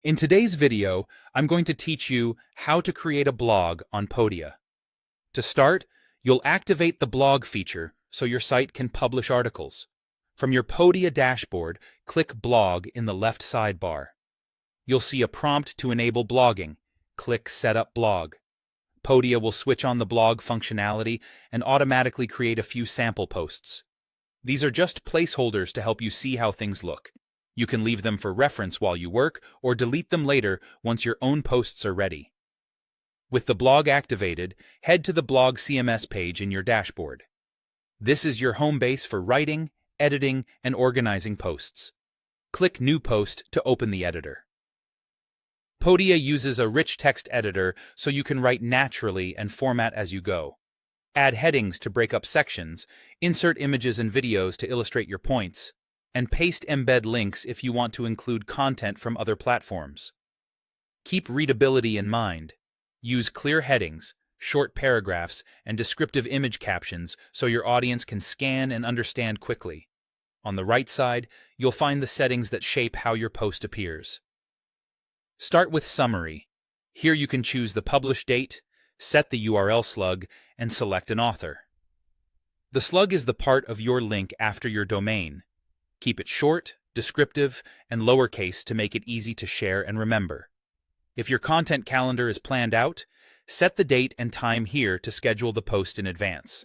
In today's video, I'm going to teach you how to create a blog on Podia. To start, you'll activate the blog feature so your site can publish articles. From your Podia dashboard, click Blog in the left sidebar. You'll see a prompt to enable blogging. Click Set up Blog. Podia will switch on the blog functionality and automatically create a few sample posts. These are just placeholders to help you see how things look. You can leave them for reference while you work or delete them later once your own posts are ready. With the blog activated, head to the blog CMS page in your dashboard. This is your home base for writing, editing, and organizing posts. Click New Post to open the editor. Podia uses a rich text editor so you can write naturally and format as you go. Add headings to break up sections, insert images and videos to illustrate your points, and paste embed links if you want to include content from other platforms. Keep readability in mind. Use clear headings, short paragraphs, and descriptive image captions so your audience can scan and understand quickly. On the right side, you'll find the settings that shape how your post appears. Start with Summary. Here you can choose the publish date, set the URL slug, and select an author. The slug is the part of your link after your domain. Keep it short, descriptive, and lowercase to make it easy to share and remember. If your content calendar is planned out, set the date and time here to schedule the post in advance.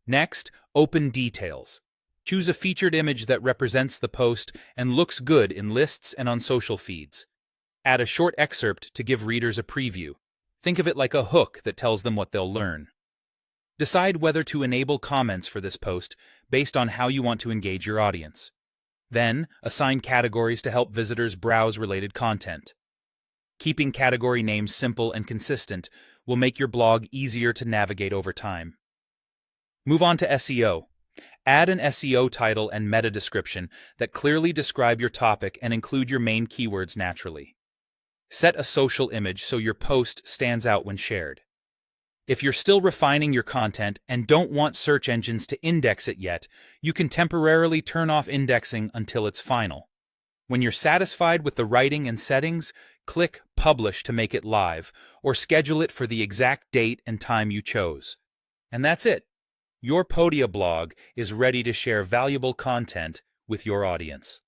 Next, open Details. Choose a featured image that represents the post and looks good in lists and on social feeds. Add a short excerpt to give readers a preview. Think of it like a hook that tells them what they'll learn. Decide whether to enable comments for this post based on how you want to engage your audience. Then, assign categories to help visitors browse related content. Keeping category names simple and consistent will make your blog easier to navigate over time. Move on to SEO. Add an SEO title and meta description that clearly describe your topic and include your main keywords naturally. Set a social image so your post stands out when shared. If you're still refining your content and don't want search engines to index it yet, you can temporarily turn off indexing until it's final. When you're satisfied with the writing and settings, click Publish to make it live, or schedule it for the exact date and time you chose. And that's it. Your Podia blog is ready to share valuable content with your audience.